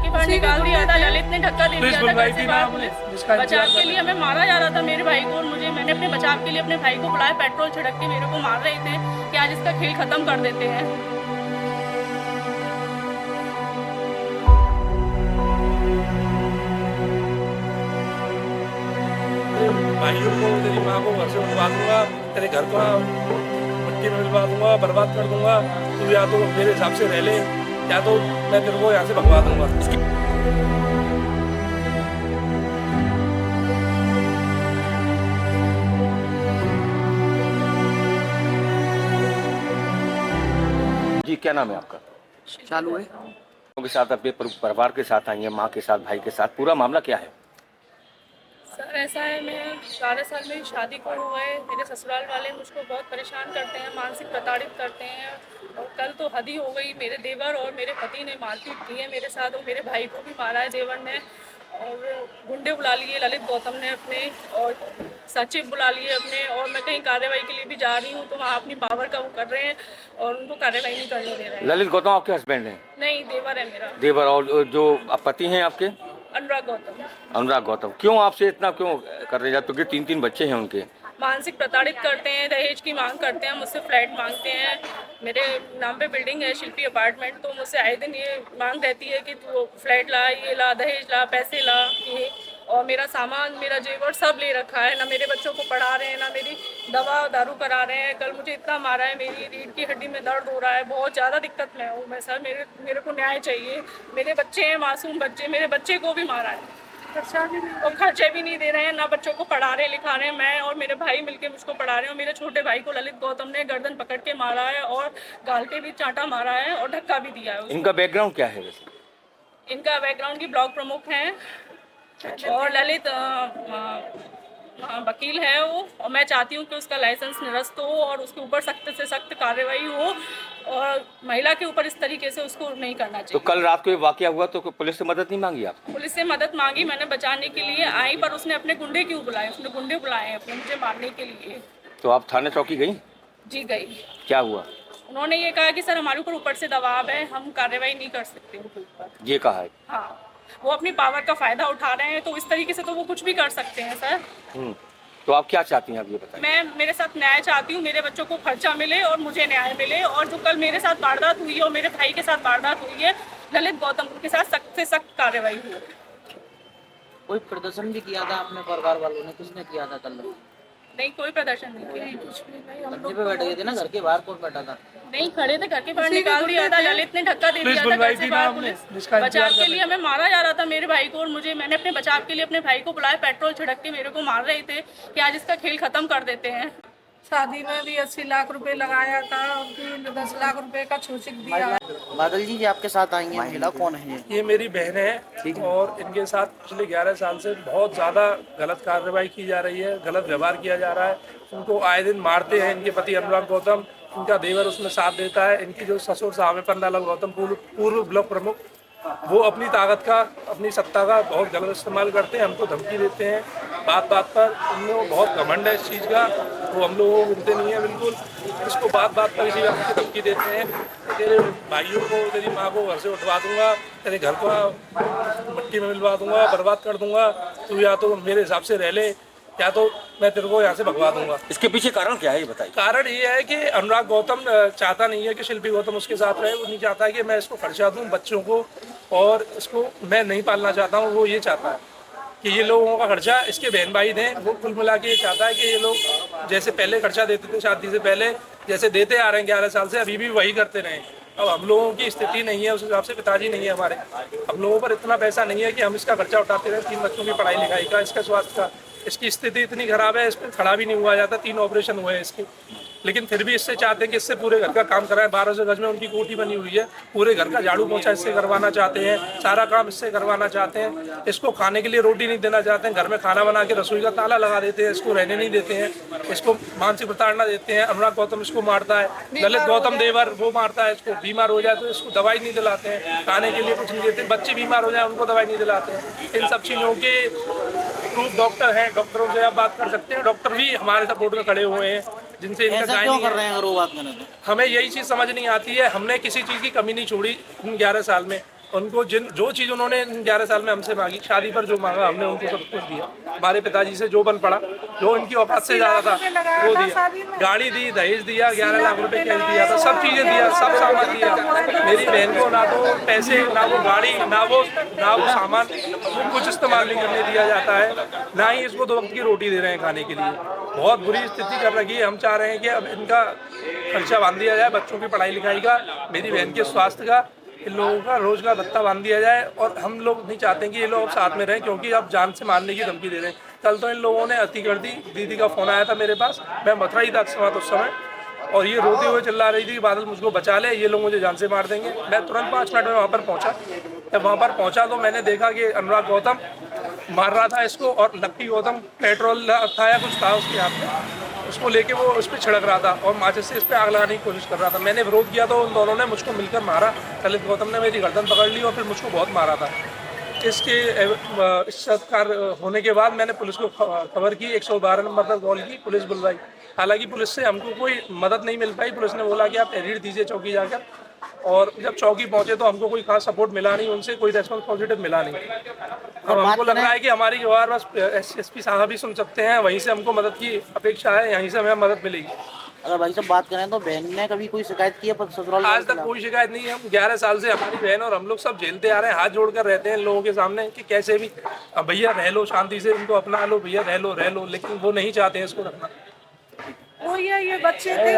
के बाहर निकाल दिया था। ललित ने धक्का दे दिया था घर से बाहर। पुलिस बचाव के लिए हमें मारा जा रहा था मेरे भाई को, और मैंने अपने बचाव के लिए अपने भाई को बुलाया। पेट्रोल छिड़क के मेरे को मार रहे थे कि आज इसका खेल खत्म कर देते हैं। भाइयों को, तेरी माँ को घर से उठवा दूंगा, तेरे घर को मिट्टी में मिलवा दूंगा, बर्बाद कर दूंगा। तू या तो मेरे हिसाब से रह ले, या तो मैं तेरे को यहाँ से भगवा दूंगा। जी, क्या नाम है आपका? चालू है के साथ अपने परिवार के साथ आई है, माँ के साथ, भाई के साथ, पूरा मामला क्या है? सर ऐसा है, मैं 12 साल में शादी को हुआ है। मेरे ससुराल वाले मुझको बहुत परेशान करते हैं, मानसिक प्रताड़ित करते हैं। और कल तो हद ही हो गई, मेरे देवर और मेरे पति ने मारपीट की है मेरे साथ, और मेरे भाई को भी मारा है देवर ने। और गुंडे बुला लिए ललित गौतम ने अपने, और सचिव बुला लिए अपने। और मैं कहीं कार्रवाई के लिए भी जा रही हूँ तो वहाँ अपनी पावर का वो कर रहे हैं और उनको कार्रवाई नहीं करने दे रहे हैं। ललित गौतम आपके हस्बैंड हैं? नहीं, देवर है मेरा। देवर। और जो पति हैं आपके? अनुराग गौतम। अनुराग गौतम। क्यों आपसे इतना क्यों कर रहे हैं? क्योंकि 3 बच्चे हैं उनके। मानसिक प्रताड़ित करते हैं, दहेज की मांग करते हैं, मुझसे फ्लैट मांगते हैं। मेरे नाम पे बिल्डिंग है शिल्पी अपार्टमेंट, तो मुझसे आए दिन ये मांग रहती है कि तू फ्लैट ला, ये ला, दहेज ला, पैसे ला, ये। और मेरा सामान, मेरा जेवर सब ले रखा है। ना मेरे बच्चों को पढ़ा रहे हैं, ना मेरी दवा दारू करा रहे हैं। कल मुझे इतना मारा है, मेरी रीढ़ की हड्डी में दर्द हो रहा है, बहुत ज़्यादा दिक्कत में हूँ मैं। सर मेरे को न्याय चाहिए। मेरे बच्चे हैं, मासूम बच्चे, मेरे बच्चे को भी मारा है और खर्चे भी नहीं दे रहे हैं, ना बच्चों को पढ़ा रहे लिखा रहे हैं। मैं और मेरे भाई मिलके मुझको पढ़ा रहे हैं। और मेरे छोटे भाई को ललित गौतम ने गर्दन पकड़ के मारा है और गाल पे भी चांटा मारा है और धक्का भी दिया है उसको। इनका बैकग्राउंड क्या है वैसे? इनका बैकग्राउंड की ब्लॉक प्रमुख हैं और ललित वकील है वो। और मैं चाहती हूँ कि उसका लाइसेंस निरस्त हो और उसके ऊपर सख्त से सख्त कार्रवाई हो, और महिला के ऊपर इस तरीके से उसको नहीं करना तो चाहिए। कल रात को ये वाकया हुआ तो पुलिस से मदद नहीं मांगी आप? पुलिस से मदद मांगी मैंने, बचाने के लिए आई, पर उसने अपने गुंडे क्यों बुलाए? उसने गुंडे बुलाए अपने मुझे मारने के लिए। तो आप थाने चौकी गई? जी गई। क्या हुआ? उन्होंने ये कहा कि सर हमारे ऊपर से दबाव है, हम कार्रवाई नहीं कर सकते उनके ऊपर। ये कहा है? हाँ, वो अपनी पावर का फायदा उठा रहे हैं, तो इस तरीके से तो वो कुछ भी कर सकते हैं सर। तो आप क्या चाहती हैं, आप ये बताएं? मैं मेरे साथ न्याय चाहती हूँ, मेरे बच्चों को खर्चा मिले और मुझे न्याय मिले। और जो कल मेरे साथ वारदात हुई है और मेरे भाई के साथ वारदात हुई है, ललित गौतम के साथ सख्त से सख्त कार्रवाई हो। कोई प्रदर्शन भी किया था अपने परिवार वालों ने? किसने किया था कल? नहीं, कोई प्रदर्शन नहीं किया, कुछ भी नहीं। हम धरने पे बैठ गए थे ना, घर के बाहर कौन बैठा था? नहीं खड़े थे, घर के बाहर निकाल दिया था। ललित ने धक्का दे दिया था घर से बाहर। पुलिस बचाव के लिए हमें मारा जा रहा था मेरे भाई को, और मैंने अपने बचाव के लिए अपने भाई को बुलाया। पेट्रोल छिड़क के मेरे को मार रहे थे कि आज इसका खेल खत्म कर देते हैं। शादी में भी 80 लाख रुपए लगाया था, फिर 10 लाख रुपए का छूचिक दिया। बादल जी आपके साथ आई हैं, महिला कौन है ये मेरी बहन है और इनके साथ पिछले 11 साल से बहुत ज़्यादा गलत कार्रवाई की जा रही है, गलत व्यवहार किया जा रहा है। उनको आए दिन मारते हैं इनके पति अनुराग गौतम, इनका देवर उसमें साथ देता है। इनकी जो ससुर साहब है पन्नालाल गौतम, पूर्व ब्लॉक प्रमुख, वो अपनी ताकत का, अपनी सत्ता का बहुत गलत इस्तेमाल करते हैं, हमको धमकी देते हैं बात बात पर। उनमें बहुत घमंड है इस चीज़ का, वो हम लोगों को मिलते नहीं है बिल्कुल। इसको बात बात पर इसी बात की धमकी देते हैं, तेरे भाइयों को, तेरी माँ को घर से उठवा दूंगा, तेरे घर को मिट्टी में मिलवा दूंगा, बर्बाद कर दूंगा। तू या तो मेरे हिसाब से रह ले, या तो मैं तेरे को यहाँ से भगवा दूंगा। इसके पीछे कारण क्या है, ये बताइए? कारण ये है कि अनुराग गौतम चाहता नहीं है कि शिल्पी गौतम उसके साथ रहे। वो नहीं चाहता है कि मैं इसको खर्चा दूं बच्चों को, और इसको मैं नहीं पालना चाहता हूँ। वो ये चाहता है कि ये लोगों का खर्चा इसके बहन भाई दें। वो कुल मिला के ये चाहता है कि ये लोग जैसे पहले खर्चा देते थे शादी से पहले, जैसे देते आ रहे हैं 11 साल से, अभी भी वही करते रहें। अब हम लोगों की स्थिति नहीं है उस हिसाब से, पिताजी नहीं है हमारे, हम लोगों पर इतना पैसा नहीं है कि हम इसका खर्चा उठाते रहें। 3 बच्चों की पढ़ाई लिखाई का, इसका स्वास्थ्य का, इसकी स्थिति इतनी खराब है, इस पर खड़ा भी नहीं हुआ जाता। 3 ऑपरेशन हुए हैं इसके, लेकिन फिर भी इससे चाहते हैं कि इससे पूरे घर का काम कराएं। 1200 गज में उनकी कोठी बनी हुई है, पूरे घर का झाड़ू पोछा इससे करवाना चाहते हैं, सारा काम इससे करवाना चाहते हैं। इसको खाने के लिए रोटी नहीं देना चाहते हैं, घर में खाना बना के रसोई का ताला लगा देते हैं, इसको रहने नहीं देते हैं, इसको मानसिक प्रताड़ना देते हैं। अनुराग गौतम इसको मारता है, ललित गौतम देवर वो मारता है इसको। बीमार हो जाए तो इसको दवाई नहीं दिलाते हैं, खाने के लिए कुछ नहीं देते। बच्चे बीमार हो जाए उनको दवाई नहीं दिलाते हैं। इन सब चीज़ों के प्रूफ डॉक्टर हैं, डॉक्टरों से आप बात कर सकते हैं। डॉक्टर भी हमारे सपोर्ट में खड़े हुए हैं, जिनसे इनका ऐसा क्यों कर रहे हैं अगर वो बात करें तो? हमें यही चीज़ समझ नहीं आती है। हमने किसी चीज़ की कमी नहीं छोड़ी इन 11 साल में। उनको जो चीज़ उन्होंने 11 साल में हमसे मांगी, शादी पर जो मांगा हमने उनको सब कुछ दिया। हमारे पिताजी से जो बन पड़ा, जो इनकी औकात से ज़्यादा था वो दिया। गाड़ी दी, दहेज दिया, 11 लाख रुपए कैश दिया था, सब चीज़ें दिया, सब सामान दिया। मेरी बहन को ना तो पैसे, ना वो गाड़ी, ना वो सामान कुछ इस्तेमाल नहीं करने दिया जाता है, ना ही इसको 2 वक्त की रोटी दे रहे हैं खाने के लिए। बहुत बुरी स्थिति कर रखी है। हम चाह रहे हैं कि अब इनका खर्चा बांध दिया जाए, बच्चों की पढ़ाई लिखाई का, मेरी बहन के स्वास्थ्य का, इन लोगों का रोज का भत्ता बांध दिया जाए। और हम लोग नहीं चाहते कि ये लोग साथ में रहें, क्योंकि अब जान से मारने की धमकी दे रहे हैं। कल तो इन लोगों ने अति कर दी। दीदी का फोन आया था मेरे पास, मैं मथुरा ही था उस समय, और ये रोते हुए चिल्ला रही थी कि बादल मुझको बचा ले, ये लोग मुझे जान से मार देंगे। मैं तुरंत 5 मिनट में वहाँ पर पहुँचा। जब वहाँ पर पहुँचा तो मैंने देखा कि अनुराग गौतम मार रहा था इसको, और लक्की गौतम पेट्रोल था या कुछ था उसके हाथ में, उसको लेके वो उस पर छिड़क रहा था और माचिस से इस पर आग लगाने की कोशिश कर रहा था। मैंने विरोध किया तो उन दोनों ने मुझको मिलकर मारा। ललित गौतम ने मेरी गर्दन पकड़ ली और फिर मुझको बहुत मारा था। इस सत्कार होने के बाद मैंने पुलिस को खबर की, 112 नंबर पर कॉल की, पुलिस बुलवाई। हालांकि पुलिस से हमको कोई मदद नहीं मिल पाई। पुलिस ने बोला कि आप एडिट दीजिए चौकी जाकर, और जब चौकी पहुंचे तो हमको कोई खास सपोर्ट मिला नहीं, उनसे कोई रेस्पॉन्स पॉजिटिव मिला नहीं। अब हमको लग रहा है कि हमारी गुहार बस एसपी साहब ही सुन सकते हैं, वहीं से हमको मदद की अपेक्षा है, यहीं से हमें मदद मिलेगी। अगर भाई साहब बात करें तो बहन ने कभी कोई शिकायत की है पर ससुराल आज तक कोई शिकायत नहीं है। हम 11 साल से, हमारी बहन और हम लोग सब झेलते आ रहे हैं, हाथ जोड़कर रहते हैं लोगों के सामने कि कैसे भी भैया रह लो शांति से, इनको अपना लो भैया, रह लो, लेकिन वो नहीं चाहते हैं इसको रखना। वो ये बच्चे थे